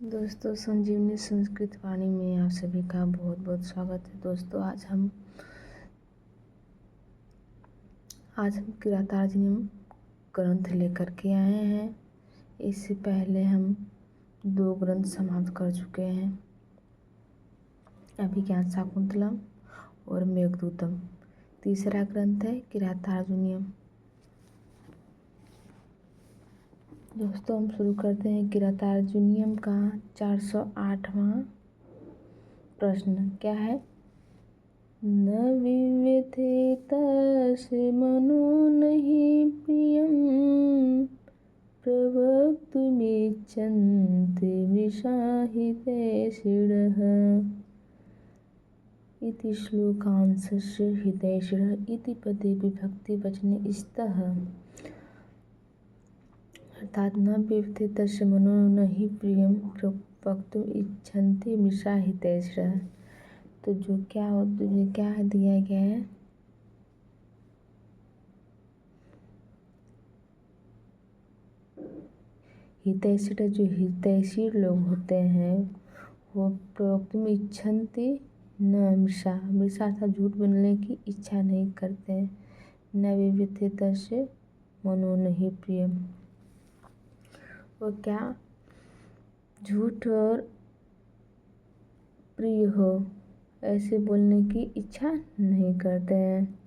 दोस्तों, संजीवनी संस्कृत वाणी में आप सभी का बहुत बहुत स्वागत है। दोस्तों, आज हम किरातार्जुनीयम ग्रंथ लेकर के आए हैं। इससे पहले हम 2 ग्रंथ समाप्त कर चुके हैं, अभिज्ञान शाकुंतलम और मेघदूतम। तीसरा ग्रंथ है किरातार्जुनीयम। दोस्तों, हम शुरू करते हैं। किरातार्जुनीयम का 408वां प्रश्न क्या है? न विव्यथेतस्य मनो नहि प्रियं प्रवक्तुमिच्छन्ति मृषा हितैषिणः। इति श्लोकांशस्य हितैषिणः इति पदे विभक्तिवचने स्तः। अर्थात न विव्यथेतस्य मनो नहि प्रियं प्रवक्तुमिच्छन्ति मृषा हितैषिणः। तो जो क्या दिया गया है, हितैषिण, जो हितैषी लोग होते हैं वो प्रवक्तुमिच्छन्ति न मृषा अर्थात झूठ बोलने की इच्छा नहीं करते हैं। न विव्यथेतस्य मनो नहि प्रियम, वो क्या झूठ और प्रिय हो ऐसे बोलने की इच्छा नहीं करते हैं।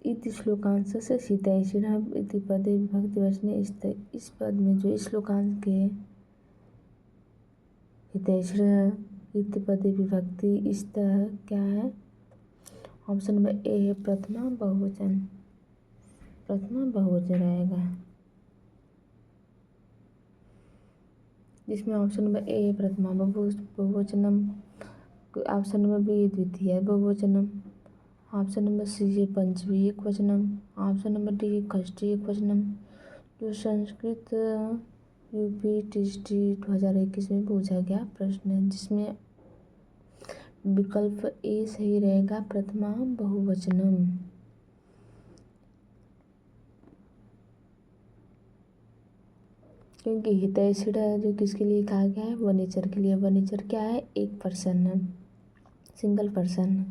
इति श्लोकांश से हितैषिणः इति पदे विभक्तिवचने स्तः। इस पद में जो इस श्लोकांश के हितैषिणः इति पदे विभक्ति स्तः क्या है? ऑप्शन नंबर ए है प्रथमा बहुवचन रहेगा, जिसमें ऑप्शन नंबर ए है प्रथमा बहुवचनम, ऑप्शन नंबर बी है द्वितीय बहुवचनम, ऑप्शन नंबर सी है पंचमी एकवचनम, ऑप्शन नंबर डी है षष्ठी एकवचनम। जो संस्कृत यूपी टीएसटी 2021 में पूछा गया प्रश्न है, जिसमें विकल्प ए सही रहेगा, प्रथमा बहुवचनम। क्योंकि हितैषिण जो किसके लिए कहा गया है? वनीचर के लिए। वनीचर क्या है? एक पर्सन है, सिंगल पर्सन।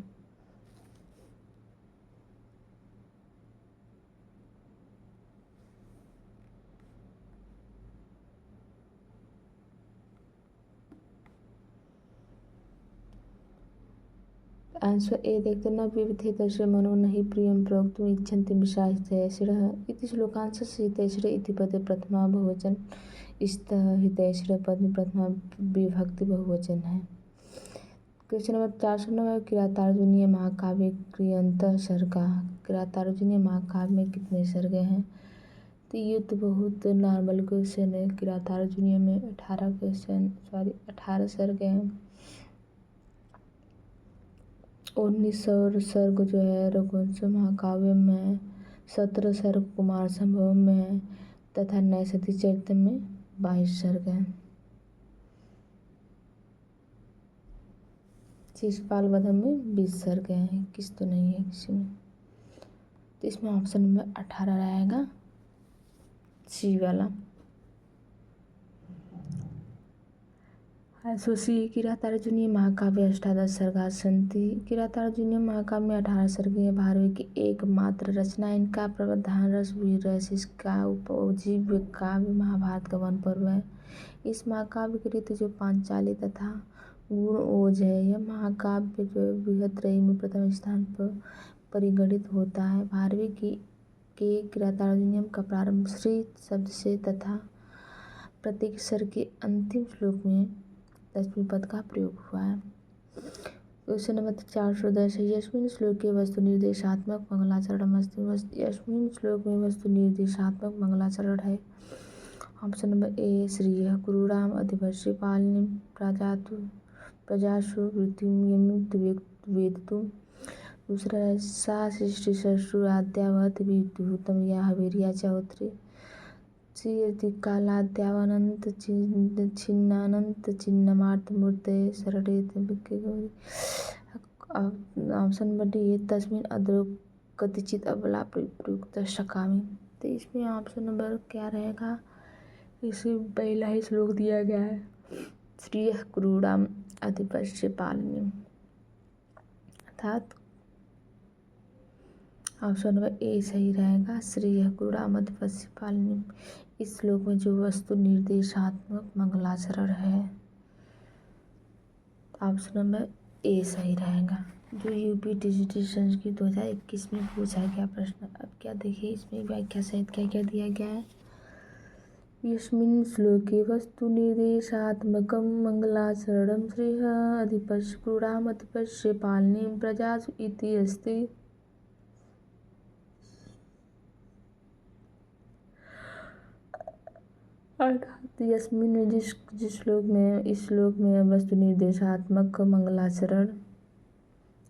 आंसर ए देखते न विव्यथेतस्य मनो नहि प्रियं प्रवक्तुमिच्छन्ति मृषा हितैषिणः। इति श्लोकांशस्य हितैषिणः इति पदे प्रथमा बहुवचन स्तः। हितैषिणः पद में प्रथमा विभक्ति बहुवचन है। क्वेश्चन नंबर 409, किरातार्जुनीय महाकाव्य कृन्तः सर्गाः। किरातार्जुनीय महाकाव्य में कितने सर्ग हैं? तो ये तो बहुत नॉर्मल क्वेश्चन है। किरातार्जुनीय में 18 सर्ग हैं। 19 सर्ग जो है रघुवंश महाकाव्य में है, 17 सर्ग कुमार संभवम में है तथा नैषधि चरित में 22 सर्ग हैं। शिशुपाल वधम में 20 सर्ग हैं, किस तो नहीं है किसी में। तो इसमें ऑप्शन नंबर 18 रहेगा, सी वाला। किरातार्जुनीय महाकाव्य अष्टादश सर्गा सन्ति। किरातार्जुनीय महाकाव्य में 18 सर्ग है। भारवी की एकमात्र रचना। इनका प्रधान रस वीर रस। इसका उपजीव्य काव्य महाभारत का वन पर्व है। इस महाकाव्य की रीति जो पांचाली तथा गुण ओज है। यह महाकाव्य जो बृहत्त्रयी में प्रथम स्थान पर परिगणित होता है। भारवी की के किरातार्जुनीयम का प्रारंभ श्री शब्द से तथा प्रत्येक सर्ग के अंतिम श्लोक में 10वें पद का प्रयोग हुआ है। क्वेश्चन नंबर 410 है, यस्मिन् श्लोके वस्तु निर्देशात्मक मंगलाचरण अस्ति। यस्मिन् श्लोक में वस्तु निर्देशात्मक मंगलाचरण है। ऑप्शन नंबर ए श्रियः कुरुराम अधिवर्षे पालनीं प्रजासु वृत्तिं वेदितुम्। दूसरा है सा सृष्टिशस्त्राद्यावहत विद्युतं या हवेरिया चौत्री कालाद्यावनंत छिन्नानंत छिन्नमार्त मूर्ते शरणे गौरी। ऑप्शन नंबर डी है तस्मिन अद्रो कतिचित अबला प्रयुक्त शकामी। तो इसमें ऑप्शन नंबर क्या रहेगा, इसमें पहला ही श्लोक दिया गया है श्रियः क्रूराम अधिपस्य पालनीम, अर्थात ऑप्शन नंबर ए सही रहेगा, श्रियः क्रूराम अधिपस्य पालनीम। इस श्लोक में जो वस्तु निर्देशात्मक मंगलाचरण है, ऑप्शन नंबर ए सही रहेगा। जो यूपी टीजीटी संस्कृत 2021 में पूछा गया प्रश्न। अब क्या देखिए इसमें व्याख्या सहित क्या क्या दिया गया है। यस्मिन् श्लोके वस्तु निर्देशात्मकं मंगलाचरणं श्रियः अधिपस्य क्रूराम अधिपस्य पालनीं प्रजासु इति अस्ति। अर्थात यस्मिन में जिस श्लोक में, इस श्लोक में वस्तु निर्देशात्मक मंगलाचरण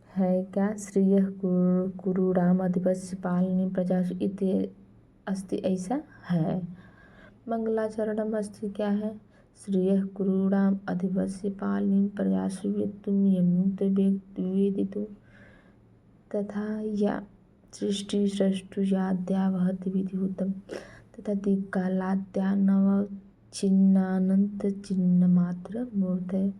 है क्या, श्रियः क्रूराम अधिपस्य पालनीं प्रजासु इति अस्ति, ऐसा है। मंगलाचरणम अस्ति क्या है, श्रियः क्रूराम अधिपस्य पालनीं प्रजासु वेत्तुं यमुक्त वेदितुं तथा या सृष्टि सृष्टु याद्या वहति विधिहुतम तथा दिक्कालाद्या नवच्छिन्नानंत चिन्ह मात्र मूर्तय।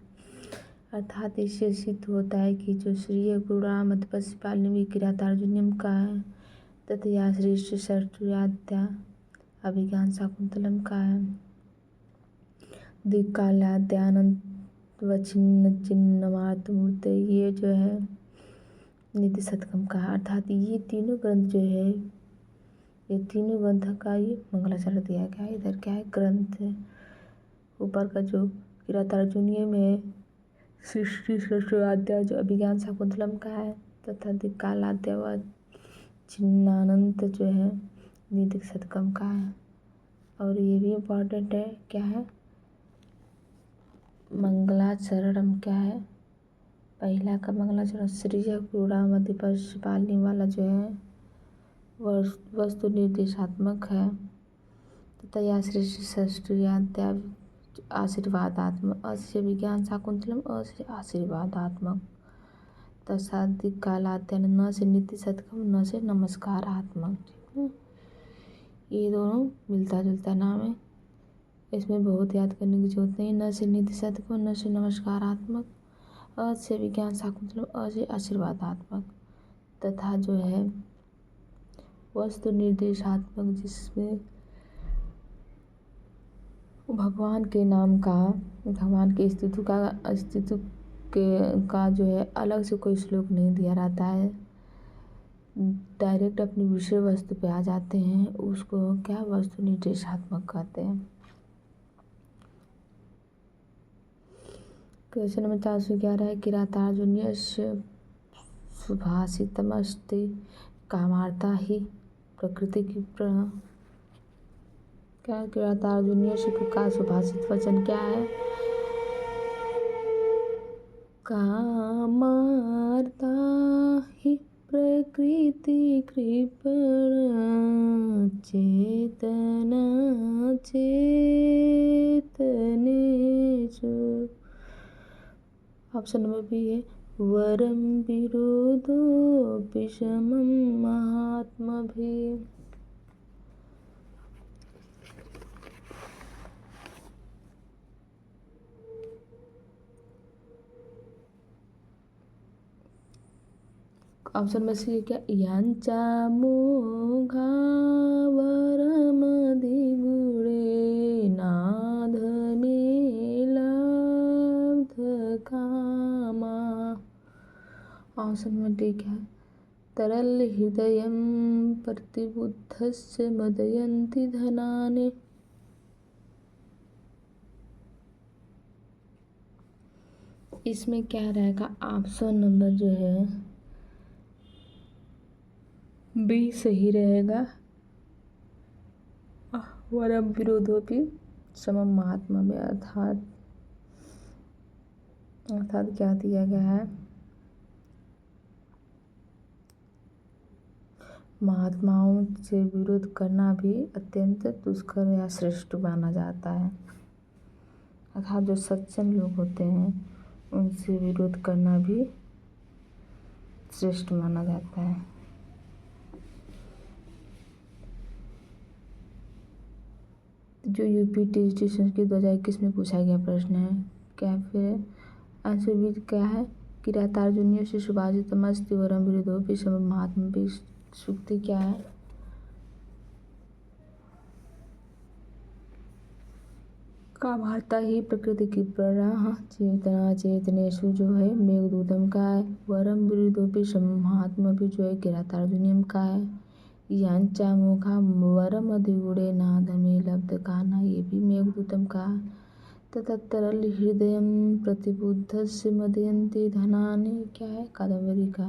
अर्थात इससे सिद्ध होता है कि जो श्रियः क्रूराम अधिपस्य पालनीं क्रिया तर्जन्यम का है तथा या सृष्टि सृष्टु याद्या अभिज्ञान शाकुंतलम का है, दिक्कालाद्यानंत व छिन्न चिन्ह मात्र मूर्त, ये जो है नीति शतकम का है। अर्थात ये तीनों ग्रंथ जो है, ये तीनों ग्रंथ का ये मंगलाचरण दिया गया है। इधर क्या है, ग्रंथ ऊपर का जो किरातार्जुनीय में सृष्टि सृष्टि जो अभिज्ञान शाकुंतलम का है तथा दिक्कालाद्य व छिन्नानंत जो है नीति शतकम का है। और ये भी इम्पॉर्टेंट है, क्या है, मंगलाचरणम क्या है, पहला का मंगलाचरण श्रियः क्रूराम अधिपस्य पालनीं वाला जो है वस्तु निर्देशात्मक है तथा या सृष्टि सृष्टि याद्या आशीर्वादात्मक, अस्य विज्ञान शाकुंतलम अस्य आशीर्वादात्मक तथा दिक्कालाद्य न से नीति शतकम न से नमस्कारात्मक। ठीक है, ये दोनों मिलता जुलता नाम है, इसमें बहुत याद करने की जरूरत नहीं। न से नीति शतकम न से नमस्कारात्मक, अ से विज्ञान शाकुंतलम अ से आशीर्वादात्मक तथा जो है वस्तु निर्देशात्मक जिसमें भगवान के नाम का, भगवान के अस्तित्व का जो है अलग से कोई श्लोक नहीं दिया रहता है, डायरेक्ट अपनी विषय वस्तु पे आ जाते हैं, उसको क्या वस्तु निर्देशात्मक कहते हैं। क्वेश्चन नंबर 411 है किरातार्जुनीयस्य सुभाषितमस्ति कामार्था ही प्रकृति की क्या, किरातार्जुनीय का सुभाषित वचन क्या है, कामार्था ही प्रकृति कृपण चेतना चेतनेषु। ऑप्शन नंबर बी है वरम विरोधो विषमं महात्मभिः। ऑप्शन में से क्या, यांचा मोघा वरमधिगुणे नाध में लब्ध कामा। ऑप्शन में डी क्या है, तरल हृदयं प्रतिबुद्धस्य मदयन्ति धनानि। इसमें क्या रहेगा, ऑप्शन नंबर जो है बी सही रहेगा, वरम विरोधोपि समम महात्मा में। अर्थात क्या दिया गया है, महात्माओं से विरोध करना भी अत्यंत दुष्कर या श्रेष्ठ माना जाता है। अर्थात जो सज्जन लोग होते हैं उनसे विरोध करना भी श्रेष्ठ माना जाता है। जो यूपी टीजीटी संस्कृत 2021 में पूछा गया प्रश्न है। क्या फिर आंसर भी क्या है? किरातार्जुनीय से सुभाषितमस्ति वरम विरुद्धोपि महात्मा भी सूक्ति क्या है? कामार्ता ही प्रकृति की प्रराह चेतना चेतनेशु जो है मेघदूतम का है। वरम विरुद्धोपि महात्मा भी जो है किरातार्जुनियम का है। यांचा मुखा वरम अधिगुणे नादमे लब्ध काना ये भी मेघदूतम का है। तथा तरल हृदय प्रतिबुद्ध से मदयंती धनाने क्या है? कादम्बरी का।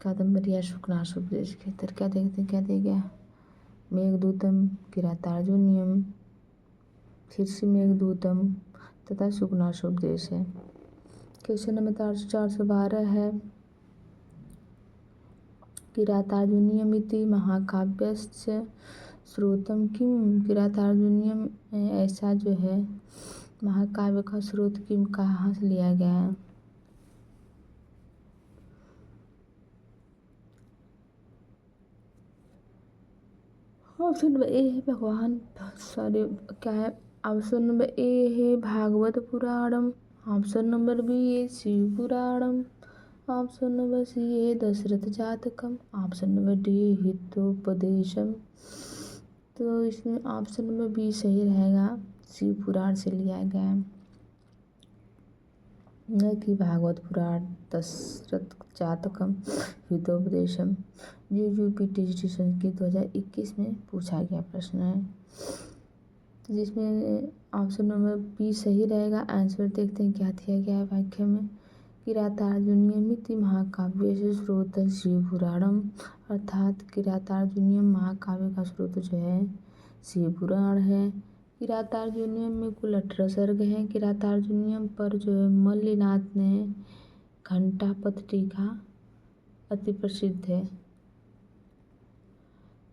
कादम्बरी या शुक्नाशुपदेश के तर क्या देखते क्या दे गया? मेघदूतम किरातार्जुनियम फिर से मेघदूतम तथा शुक्नाशुपदेश है। क्वेश्चन नंबर 412 है। किरातार्जुनीयमिति महाकाव्यस्य स्रोतम किम? किरातार्जुनीयम ऐसा जो है महाकाव्य का स्रोत किम कहाँ से लिया गया है? ऑप्शन नंबर ए है भगवान सॉरी क्या है? ऑप्शन नंबर ए है Bhagavata Puranam. Option number B है Shiva Puranam. Option number C है Dasharatha Jatakam. Option number D Hitopadesham. तो इसमें ऑप्शन नंबर बी सही रहेगा, शिव पुराण से लिया गया है, न कि भागवत पुराण दशरथ जातकम हितोपदेशम। जो यूपी टीजीटी संस्कृत 2021 में पूछा गया प्रश्न है, जिसमें ऑप्शन नंबर बी सही रहेगा। आंसर देखते हैं क्या दिया गया है वाक्य में। किरातार्जुनीयमिति महाकाव्य से स्रोत शिव पुराणम, अर्थात किरातार्जुनीयम महाकाव्य का स्रोत जो है शिव पुराण है। किरातार्जुनीयम में कुल 18 सर्ग हैं। किरातार्जुनीयम पर जो है मल्लिनाथ ने घंटापद टीका अति प्रसिद्ध है।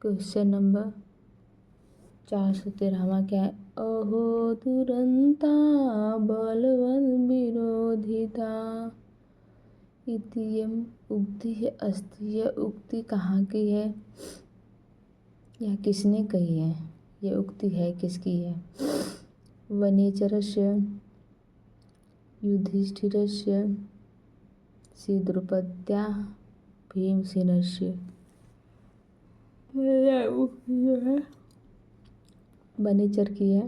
क्वेश्चन नंबर 413 क्या है? अहो दुरंता बलवन् विरोधिता इतियम उक्ति है अस्ति। यह उक्ति कहाँ की है या किसने कही है? यह उक्ति है किसकी है? वनेचरस्य, युधिष्ठिरस्य, श्री द्रौपद्या, भीमसेनस्य। जो है वनेचर की है,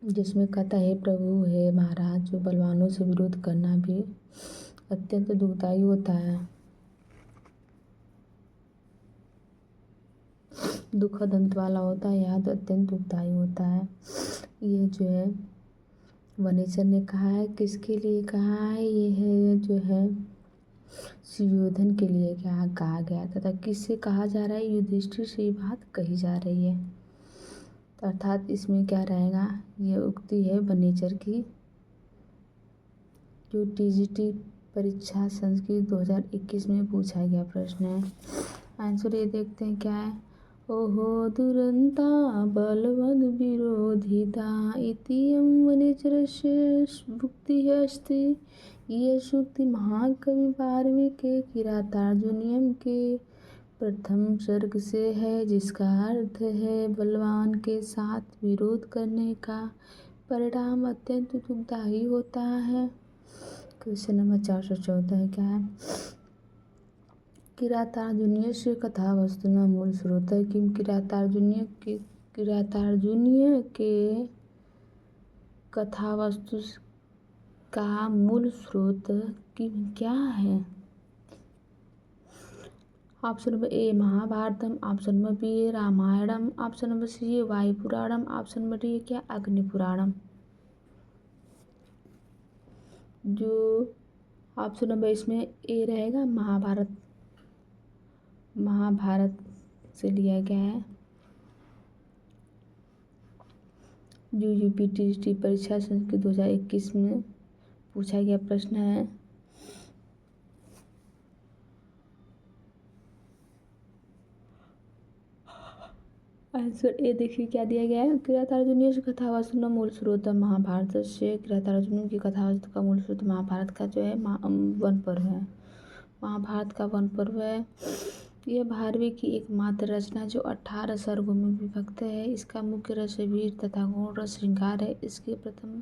जिसमें कहता है प्रभु है महाराज, जो बलवानों से विरोध करना भी अत्यंत दुखदायी होता है, दुखद अंत वाला होता है, याद अत्यंत दुखदायी होता है। ये जो है वनेचर ने कहा है, किसके लिए कहा है? ये है जो है सुयोधन के लिए क्या कहा गया तथा किससे कहा जा रहा है? युधिष्ठिर से ये बात कही जा रही है। तो अर्थात इसमें क्या रहेगा? ये उक्ति है वनेचर की, जो टीजीटी परीक्षा संस्कृत 2021 में पूछा गया प्रश्न है। आंसर ये देखते हैं क्या है? ओहो दुरंता बलवद विरोधिता इतियम वनेचरस्य भुक्ति है अस्ति। यह सूक्ति महाकवि वाल्मीकि किरातार्जुनीयम के प्रथम सर्ग से है, जिसका अर्थ है बलवान के साथ विरोध करने का परिणाम अत्यंत दुखदायी होता है। क्वेश्चन नंबर 414 क्या है? किरातार्जुनीयस्य कथावस्तुना मूल स्रोत किम? किरातार्जुनीय के कथावस्तु का मूल स्रोत किम क्या है? Option number A Mahabharatam, option number B Ramayanam, option number C Vayu Puranam, option number D क्या अग्नि पुराणम। जो ऑप्शन नंबर इसमें ए रहेगा महाभारत, महाभारत से लिया गया है। जो यूपी टीजीटी परीक्षा संस्कृत 2021 में पूछा गया प्रश्न है। आंसर ए देखिए क्या दिया गया है? किरातार्जुनीय कथावस्तु न मूल स्रोत महाभारत से। किरातार्जुन की कथावस्तु का मूल स्रोत महाभारत का जो है वन पर्व है। महाभारत का वन पर्व है। यह भारवी की एकमात्र रचना जो 18 सर्गों में विभक्त है। इसका मुख्य रस वीर तथा गौण रस श्रृंगार है। इसके प्रथम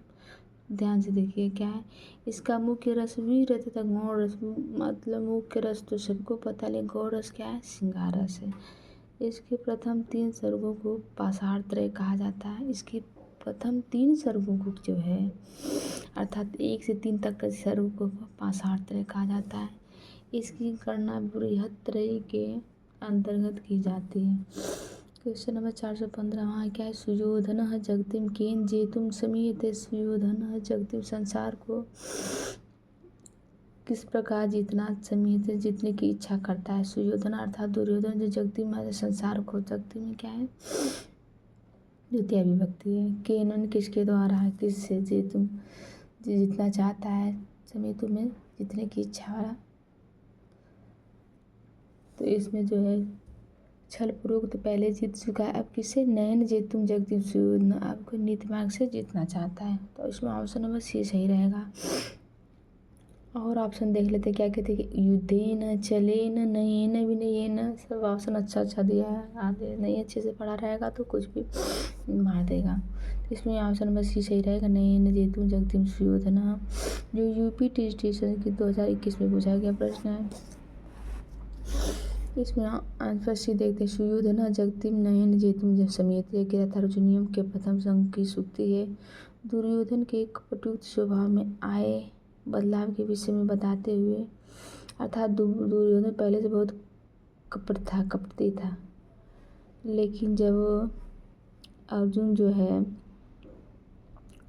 ध्यान से देखिए क्या है, इसका मुख्य रस वीर है तथा गौण रस, मतलब मुख्य रस तो सबको पता है, लेकिन गौण रस क्या है, श्रृंगार रस है। इसके प्रथम 3 सर्गों को पाषाण त्रय कहा जाता है। इसकी प्रथम 3 सर्गों को जो है अर्थात 1 से 3 तक के सर्गों को पाषाण त्रय कहा जाता है। इसकी गणना बृहत्त्रयी के अंतर्गत की जाती है। क्वेश्चन नंबर 415 वहाँ क्या है, सुयोधन जगतिम केन जेतुम समीयते। सुयोधन जगतिम संसार को किस प्रकार जीतना समीयते जीतने की इच्छा करता है। सुयोधन अर्थात दुर्योधन जो जगतिम संसार को, जगतिम में क्या है, द्वितीय विभक्ति है। केनन किसके द्वारा है, किससे, जेतुम जीतना चाहता है, समीतु में जीतने की इच्छा वाला। तो इसमें जो है छल पूर्वक तो पहले जीत चुका है, अब किससे, नयन जेतुम जगदीप सुयोधन आपको नीति मार्ग से जीतना चाहता है। तो इसमें ऑप्शन नंबर सी सही रहेगा। और ऑप्शन देख लेते क्या कहते हैं कि युद्धेन चलेन नयेन विनयेन, सब ऑप्शन अच्छा दिया है। आगे नहीं अच्छे से पढ़ा रहेगा तो कुछ भी मार देगा। तो इसमें ऑप्शन नंबर सी सही रहेगा, नयेन जेतुम जगदीप सुयोधन, जो यूपी टी स्टेशन की 2021 में पूछा गया प्रश्न है। इसमें आंसर सी देखते हैं, सुयोधन जगतिम नयन जेतुम जब समेत किरातार्जुनीयम के प्रथम संघ की सूक्ति है। दुर्योधन के कपटयुक्त स्वभाव में आए बदलाव के विषय में बताते हुए, अर्थात दुर्योधन पहले से बहुत कपटी था, लेकिन जब अर्जुन जो है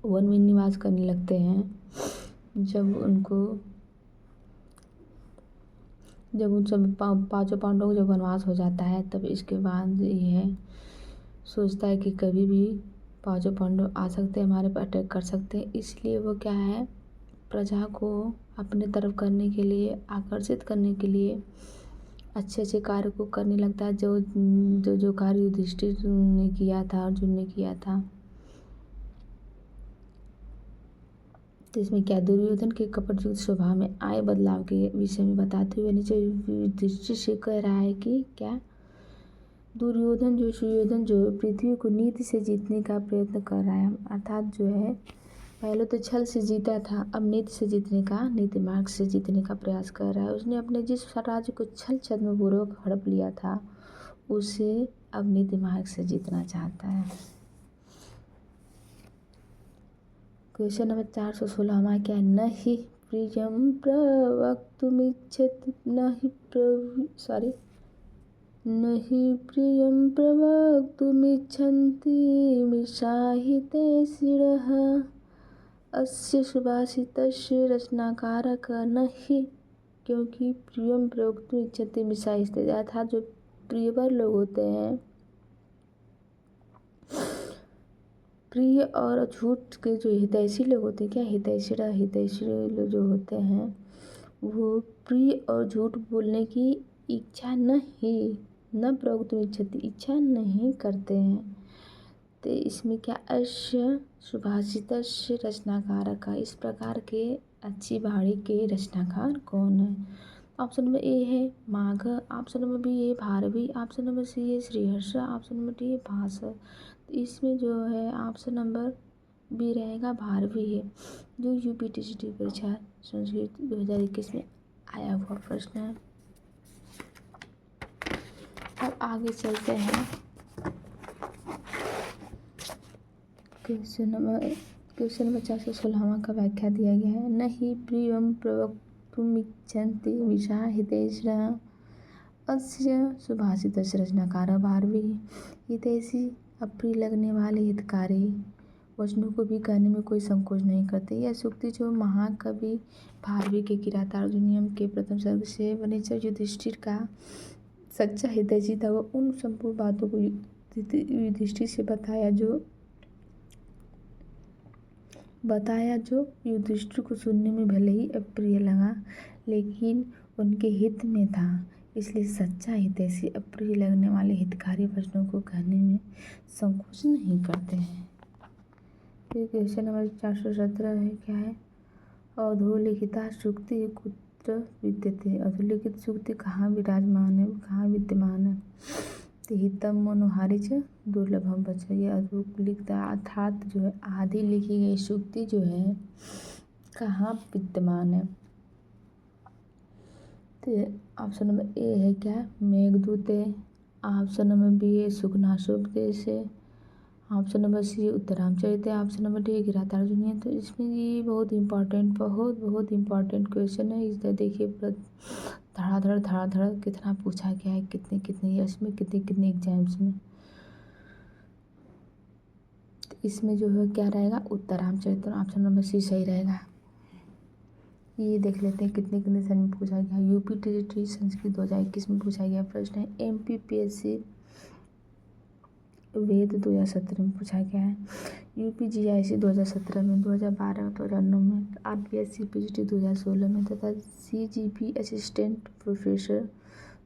वन में निवास करने लगते हैं, जब उन सब पांचों पांडवों को जब वनवास हो जाता है, तब इसके बाद यह सोचता है कि कभी भी पांचों पांडव आ सकते हैं, हमारे पर अटैक कर सकते हैं। इसलिए वो क्या है, प्रजा को अपने तरफ करने के लिए, आकर्षित करने के लिए अच्छे अच्छे कार्य को करने लगता है, जो कार्य युधिष्ठिर ने किया था, अर्जुन ने किया था। तो इसमें क्या, दुर्योधन के कपटयुक्त स्वभाव में आए बदलाव के विषय में बताते हुए नीचे युधिष्ठिर से कह रहा है कि क्या, सुयोधन जो पृथ्वी को नीति से जीतने का प्रयत्न कर रहा है, अर्थात जो है पहले तो छल से जीता था, अब नीति से जीतने का, नीति मार्ग से जीतने का प्रयास कर रहा है। उसने अपने जिस राज्य को छल छद्मपूर्वक हड़प लिया था, उसे अब नीति मार्ग से जीतना चाहता है। क्वेश्चन नंबर 416 हमारा क्या है, न ही प्रियम प्रवक्तुमिच्छति, न ही प्रियम प्रवक्तुमिच्छन्ति मिषाहिते शिरः। अस्य सुभाषितस्य रचनाकारक न ही, क्योंकि प्रियम प्रवक्तुमिच्छन्ति मिषाहिते, अर्थात जो प्रियवर लोग होते हैं, प्रिय और झूठ के जो हितैषी लोग होते हैं, क्या हितैषी लोग जो होते हैं, वो प्रिय और झूठ बोलने की इच्छा न प्रवक्तुम इच्छति, इच्छा नहीं करते हैं। तो इसमें क्या, अस्य सुभाषितस्य रचनाकारक का, इस प्रकार के अच्छी वाणी के रचनाकार कौन है। ऑप्शन नंबर ए है माघ, ऑप्शन नंबर बी है भारवी, ऑप्शन नंबर सी है श्रीहर्ष, ऑप्शन नंबर डी है भास। तो इसमें जो है ऑप्शन नंबर बी रहेगा, भारवी है, जो यूपीटीसीटी परीक्षा संस्कृत 2021 में आया हुआ प्रश्न है। अब आगे चलते हैं, क्वेश्चन नंबर 416 का व्याख्या दिया गया है, न ही प्रियम प्रवक्तुमिच्छन्ति मिषाहितेषः। अस्य सुभाषितस्य रचनाकारः भारवी। हितैषी अप्रिय लगने वाले हितकारी वचनों को भी कहने में कोई संकोच नहीं करते। यह सूक्ति जो महाकवि भारवी के किरातार्जुनीयम के प्रथम सर्ग से वनेचर युधिष्ठिर का सच्चा हितैषी था, वह उन संपूर्ण बातों को युधिष्ठिर से बताया जो युधिष्ठिर को सुनने में भले ही अप्रिय लगा, लेकिन उनके हित में था। इसलिए सच्चा हितैषी अप्रिय लगने वाले हितकारी वचनों को कहने में संकोच नहीं करते हैं। फिर क्वेश्चन नंबर 417 है, क्या है, अधोलिखिता सूक्ति विद्यते। अधोलिखित सूक्ति कहाँ विराजमान है, कहाँ विद्यमान है? तो हितम मनोहारी च दुर्लभम वच। ये अधोलिखित अर्थात जो है आधी लिखी गई सूक्ति जो है कहाँ विद्यमान है? तो ऑप्शन नंबर ए है क्या, मेघदूत है। ऑप्शन नंबर बी है सुखनासोपदेश है। ऑप्शन नंबर सी है उत्तरामचरित है। ऑप्शन नंबर डी है किरातार्जुनी है। तो इसमें ये बहुत इम्पॉर्टेंट क्वेश्चन है। इधर देखिए धड़ाधड़ कितना पूछा गया है, कितने ईयर्स में, कितने एग्जाम्स में। तो इसमें जो है क्या रहेगा, उत्तरामचरित। ऑप्शन नंबर सी सही रहेगा। ये देख लेते हैं कितने सन में पूछा गया। यूपी टीजीटी संस्कृत 2021 में पूछा गया प्रश्न है। एमपीपीएससी वेद 2017 में पूछा गया है। यूपी जीआईसी 2017 में, 2012, 2009 में, आरपीएससी पीजीटी 2016 में तथा सीजीपी असिस्टेंट प्रोफेसर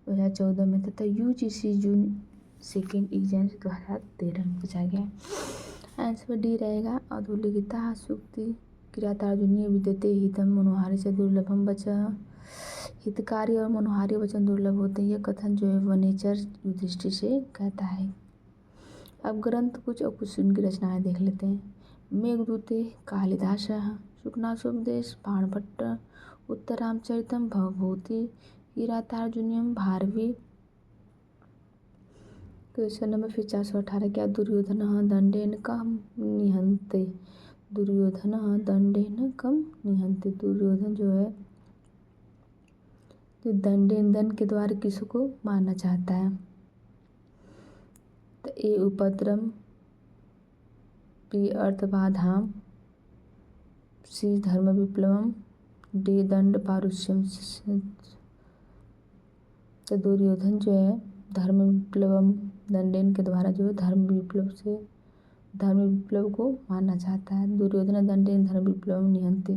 2014 में तथा यूजीसी जून सेकेंड एग्जाम्स 2013 में पूछा गया। आंसर डी रहेगा। अधोलिखिता सूक्ति किरातार्जुनीय विद्यते हितम मनोहारी से दुर्लभम वचः। हितकारी और मनोहारी वचन दुर्लभ होते हैं, यह कथन जो है वनेचर युधिष्ठिर से कहता है। अब ग्रंथ कुछ और कुछ उनकी रचनाएं देख लेते हैं। मेघदूते कालिदास, शुकनासोपदेश बाणभट्ट, उत्तरामचरितम भवभूति, किरातार्जुनीयम भारवी। क्वेश्चन नंबर फिर 418 क्या, दुर्योधन दंडेन कम निहंते। दुर्योधन दंडेन कम निहंते। दुर्योधन जो है तो दंड के द्वारा किसको मारना चाहता है? तो ए उपद्रव, बी अर्थबाधाम, सी धर्म विप्लवम, डी दंड पारुष्यम। तो दुर्योधन जो है धर्म विप्लवम, दंडेन के द्वारा जो है धर्म विप्लव को मारना चाहता है। दुर्योधन दंडेन धर्म विप्लव निहंते।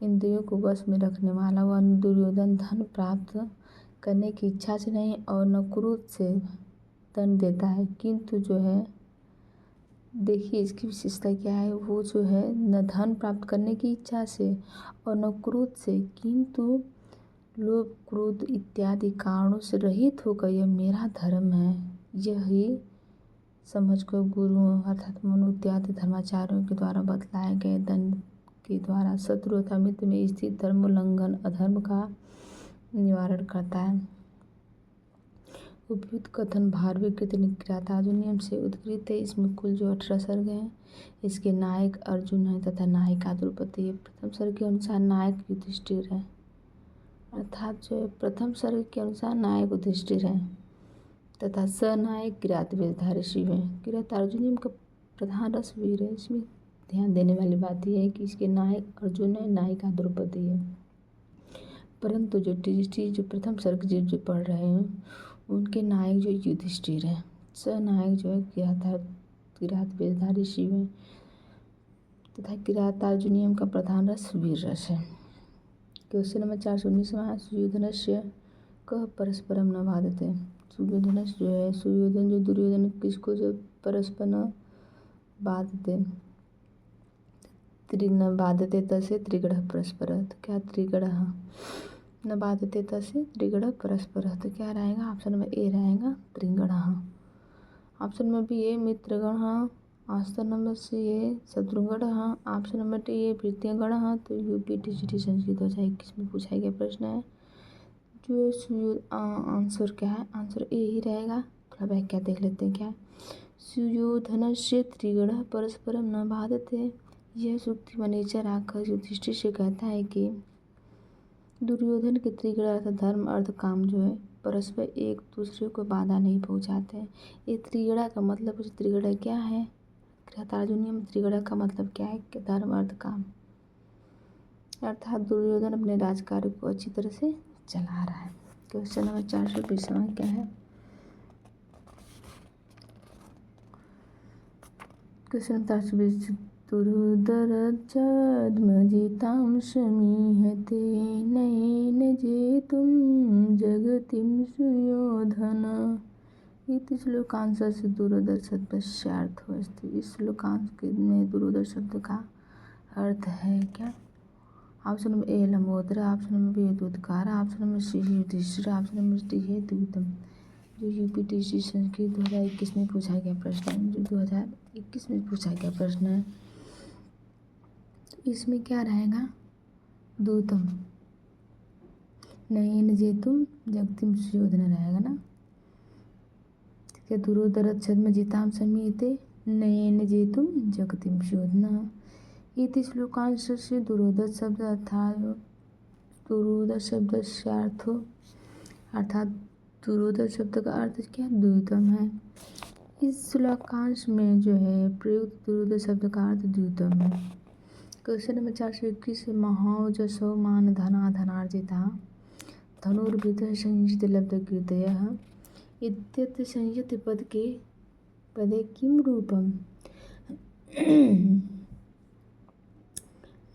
इंद्रियों को वश में रखने वाला वह दुर्योधन धन प्राप्त करने की इच्छा से नहीं और न क्रोध से दंड देता है, किंतु जो है देखिए इसकी विशेषता क्या है, वो जो है न धन प्राप्त करने की इच्छा से और न क्रोध से, किंतु लोभ क्रोध इत्यादि कारणों से रहित होकर यह मेरा धर्म है, यही समझकर गुरुओं अर्थात मनु इत्यादि धर्माचार्यों के द्वारा बतलाए गए दंड के द्वारा शत्रु तथा मित्र में स्थित धर्म उल्लंघन अधर्म का निवारण करता है। उपयुक्त कथन भारवी कृति किरातार्जुनीयम से उद्गृत है। इसमें कुल जो 18 सर्ग हैं। इसके नायक अर्जुन है तथा नायिका द्रौपदी है। प्रथम सर्ग के अनुसार नायक युधिष्ठिर है, अर्थात जो है प्रथम सर्ग के अनुसार नायक युधिष्ठिर है तथा सनायक किरात वेशधारी शिव है। किरातार्जुनीयम का प्रधान रस वीर है। इसमें ध्यान देने वाली बात यह है कि इसके नायक अर्जुन है, नायिका द्रौपदी है। परंतु जो प्रथम सर्ग जो पढ़ रहे हैं उनके नायक जो युधिष्ठिर है, सनायक जो है किरात वेशधारी शिव है तथा किरातार्जुनीयम का प्रधान रस वीर रस है। क्वेश्चन नंबर 419 सुयोधनस्य कह परस्परम न बाधते। सुयोधन जो दुर्योधन किसको जो परस्पर न बाधते, न बाधते तसे त्रिगढ़ परस्पर। तो क्या त्रिगढ़ न बाधते तसे त्रिगढ़ परस्पर, तो क्या रहेगा? ऑप्शन नंबर ए रहेगा त्रिगढ़। ऑप्शन नंबर बी है मित्रगण। ऑप्शन नंबर सी है शत्रुगण। ऑप्शन नंबर डी है भृत्यगण। तो यूपी टीजीटी संस्कृत 2021 में पूछा गया प्रश्न है जो आंसर क्या है? आंसर ए ही रहेगा। थोड़ा व्याख्या देख लेते हैं क्या। सुयोधनस्य त्रिगढ़ परस्परम न बाधते। यह सूक्ति वनेचर आकर युधिष्ठिर से कहता है कि दुर्योधन के त्रिगढ़ अर्थात धर्म अर्थ काम जो है परस्पर एक दूसरे को बाधा नहीं पहुंचाते हैं। ये त्रिगढ़ का मतलब, त्रिगढ़ क्या है? किरातार्जुनीयम त्रिगढ़ का मतलब क्या है? कि धर्म अर्थ काम, अर्थात दुर्योधन अपने राजकार्य को अच्छी तरह से चला रहा है। क्वेश्चन नंबर 420 क्या है? क्वेश्चन नंबर 420 दुर्धरचद्मजितां समीहते नयेन जेतुं जगतिं सुयोधन। इस श्लोकांश से दुर्धर शब्द अर्थ अस्ति। इस श्लोकांश में दुर्धर शब्द का अर्थ है क्या? Option number A Lambodara, option number B दूधकार, option number C Yudhishthira, option number D है द्यूतम। जो यूपीटीसी संस्कृत 2021 में पूछा गया प्रश्न है, जो 2021 में पूछा गया प्रश्न है, इसमें क्या रहेगा? दूतम नयन जेतुम जगतिम सुयोधन रहेगा ना। ठीक है, दुरोदर छद्म जिताम समीते नयन जेतुम जगतिम सुयोधन। इति श्लोकांशस्य दुरोदर शब्द अर्थात दुरोदर शब्द अर्थ अर्थात दुरोदर शब्द का अर्थ क्या? द्यूतम है। इस श्लोकांश में जो है प्रयुक्त दुरोदर शब्द का अर्थ द्यूतम है। क्वेश्चन नंबर 421 से महौजसो मान धना धनार्जिता धनुर्भृतः संयुत लब्ध कृतयः इत्यत्र संयुत पदे किम रूपम?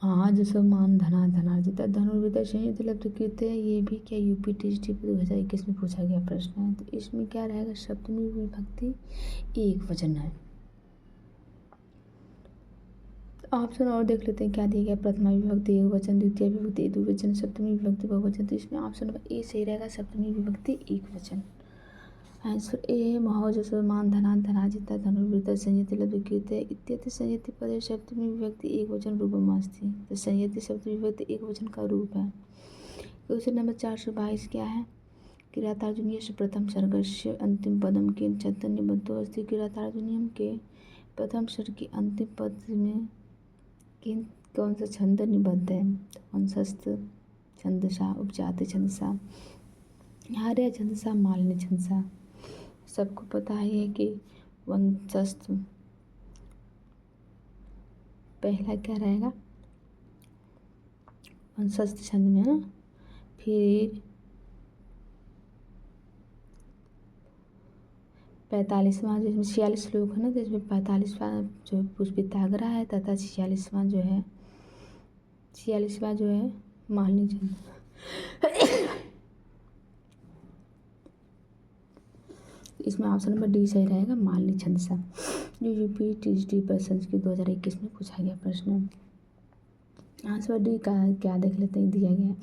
महाजसो मान धना धनार्जिता धनुर्भृतः संयुत लब्ध कृतयः, ये भी क्या यूपीटीसी 2021 में पूछा गया प्रश्न है। तो इसमें क्या रहेगा? सप्तमी विभक्ति एक वचन है। ऑप्शन और देख लेते हैं क्या दिया गया। प्रथमा विभक्ति एक वचन, द्वितीय विभक्ति द्विवचन, सप्तमी विभक्ति बहुवचन। तो इसमें ऑप्शन नंबर ए सही रहेगा, सप्तमी विभक्ति एक वचन। आंसर ए है महौजसो मान धनान धनाजिता धनुर्भृतः संयति लब्ध कृतयः इत्यत्र संयति पदे सप्तमी विभक्ति एक वचन रूपम अस्ति। तो संयति सप्तमी विभक्ति एक वचन का रूप है। क्वेश्चन नंबर 422 क्या है? किरातार्जुनीयस्य प्रथम सर्गस्य अंतिम पदम केन छंदः निबद्धो अस्ति। किरातार्जुनीय के प्रथम सर्ग के अंतिम पद में कौन सा छंद निबद्ध है? वंशस्थ छंदसा, उपजाति छंदसा, आर्य छंदसा, मालिनी छंदसा। सबको पता है कि वंशस्थ पहला क्या रहेगा? वंशस्थ छंद में ना। फिर 45वां जिसमें 46 श्लोक है ना, जिसमें 45वां जो पुष्पिताग्रा है तथा 46वां जो है मालिनी छंद। इसमें ऑप्शन नंबर डी सही रहेगा, मालिनी छंदसा। जो यूपीटीसी पर संस्कृत 2021 में पूछा गया प्रश्न है। आंसर डी का क्या देख लेते हैं दिया गया।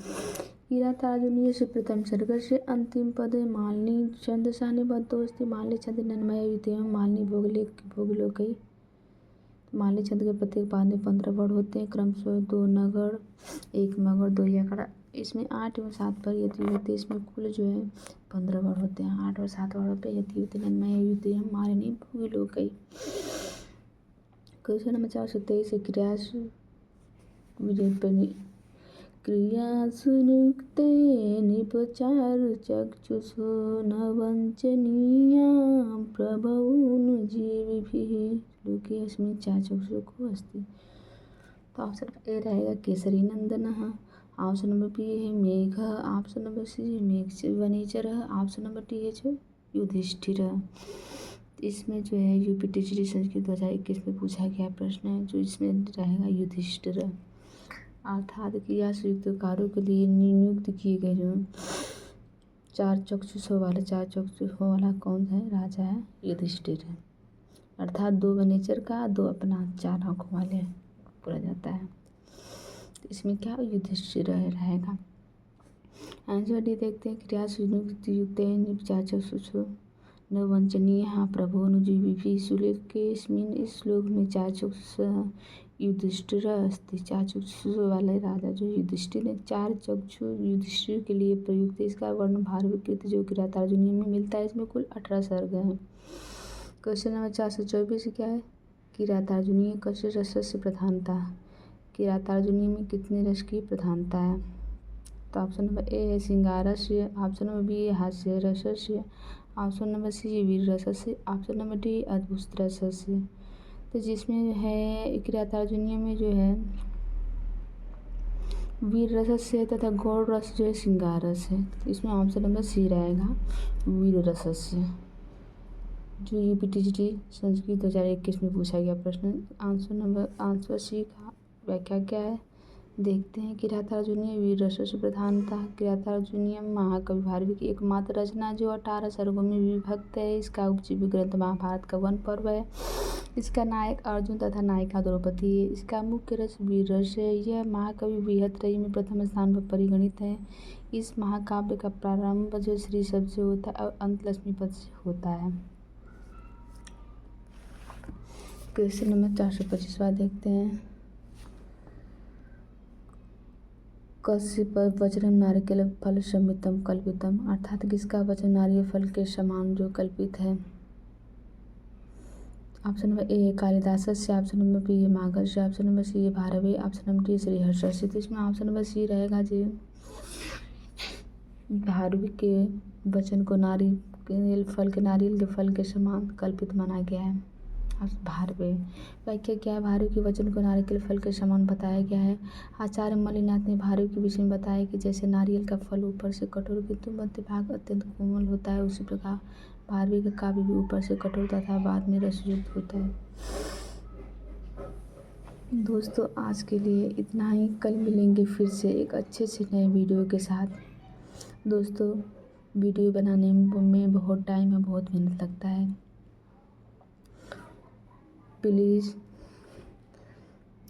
किरातार्जुनीयस्य प्रथम सर्गस्य अंतिम पदे मालिनी छंदसा निबद्धो अस्ति। मालिनी छंद नन्मय युतियम मालिनी भोगलोकई। मालिनी छंद के प्रत्येक पाद में 15 वर्ण होते हैं, क्रमशः 2 नगढ़ 1 मगढ़ 2 यकड़। इसमें 8 एवं 7 पर यति होती है। इसमें कुल जो है 15 वर्ण होते हैं। 8 और 7 वर्णों पे यति होती है। नन्मय युतियम मालिनी भोगलोकई। क्वेश्चन नंबर 423 से क्रियासुनुक्ते निपचार चक्षुषो न वंचनीयां प्रभून् जीविभिः लोके अस्मिन् चाचक्षु को अस्ति। तो ऑप्शन ए रहेगा केसरी नंदनः, ऑप्शन नंबर बी है मेघ, ऑप्शन नंबर सी है मेघ वनेचरः, ऑप्शन नंबर डी है जो युधिष्ठिर। इसमें जो है यूपीटीसी संस्कृत 2021 में पूछा गया प्रश्न है, जो इसमें रहेगा युधिष्ठिर। अर्थात क्रिया संयुक्त कार्यों के लिए नियुक्त किए गए जो 4 चक्षुषों वाला कौन है? राजा है युधिष्ठिर है। अर्थात 2 वनेचर का 2 अपना 4 आँखों वाले बोला जाता है। तो इसमें क्या युधिष्ठिर रहेगा। आंसर डी देखते हैं। क्रिया संयुक्त युक्त 4 चक्षुषो न वंचनीय प्रभो जीविभिः सुलेख के इस श्लोक में 4 चक्षुष युधिष्ठिर अस्ति। 4 चक्षु वाले राजा जो युधिष्ठिर है। 4 चक्षु युधिष्ठिर के लिए प्रयुक्त है। इसका वर्ण भार विकृत जो किरातार्जुनीय में मिलता है। इसमें कुल 18 सर्ग हैं। क्वेश्चन नंबर 424 क्या है? किरातार्जुनीय कस्य रसस्य प्रधानता। किरातार्जुनीय में कितने रस की प्रधानता है? तो ऑप्शन नंबर ए है श्रृंगारस्य, ऑप्शन नंबर बी है हास्य रसस्य, ऑप्शन नंबर सी है वीर रसस्य, ऑप्शन नंबर डी अद्भुत रसस्य। तो जिसमें है किरातार्जुनीय में जो है वीर रसस्य है तथा गौड़ रस जो है श्रृंगार रस है। इसमें ऑप्शन नंबर सी रहेगा वीर रसस्य। जो यूपीटीसी संस्कृत 2021 में पूछा गया प्रश्न। आंसर सी का व्याख्या क्या है? देखते हैं। किरातार्जुनीय वीर रसों से प्रधान था। किरातार्जुनीय महाकवि भारवी की एकमात्र रचना जो 18 सर्गों में विभक्त है। इसका उपजीव्य ग्रंथ महाभारत का वन पर्व है। इसका नायक अर्जुन तथा नायिका द्रौपदी है। इसका मुख्य रस वीर रस है। यह महाकवि बृहत्त्रयी में प्रथम स्थान पर परिगणित है। इस महाकाव्य का प्रारंभ जो श्री शब्द से होता है और अंत लक्ष्मी पद से होता है। क्वेश्चन नंबर 425 देखते हैं। कस्य वचनम नारिकेल फल समितम कल्पितम, अर्थात किसका वचन नारियल फल के समान जो कल्पित है। ऑप्शन नंबर ए कालिदासस्य, ऑप्शन नंबर बी है माघस्य, ऑप्शन नंबर सी है भारवी, ऑप्शन नंबर डी श्रीहर्षस्य। तो इसमें ऑप्शन नंबर सी रहेगा जी, भारवी के वचन को नारियल के फल के समान कल्पित माना गया है। भारवे व्याख्या क्या है। भारवी के वचन को नारियल के फल के समान बताया गया है। आचार्य मलिनाथ ने भारवी के विषय में बताया कि जैसे नारियल का फल ऊपर से कठोर किंतु मध्य भाग अत्यंत कोमल होता है, उसी प्रकार भारवी का काव्य भी ऊपर से कठोर तथा बाद में रसयुक्त होता है। दोस्तों आज के लिए इतना ही। कल मिलेंगे फिर से एक अच्छे से नए वीडियो के साथ। दोस्तों वीडियो बनाने में बहुत टाइम है, बहुत मेहनत लगता है। प्लीज़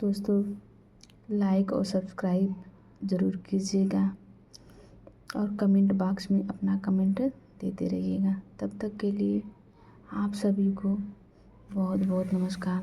दोस्तों लाइक और सब्सक्राइब ज़रूर कीजिएगा और कमेंट बॉक्स में अपना कमेंट देते रहिएगा। तब तक के लिए आप सभी को बहुत बहुत नमस्कार।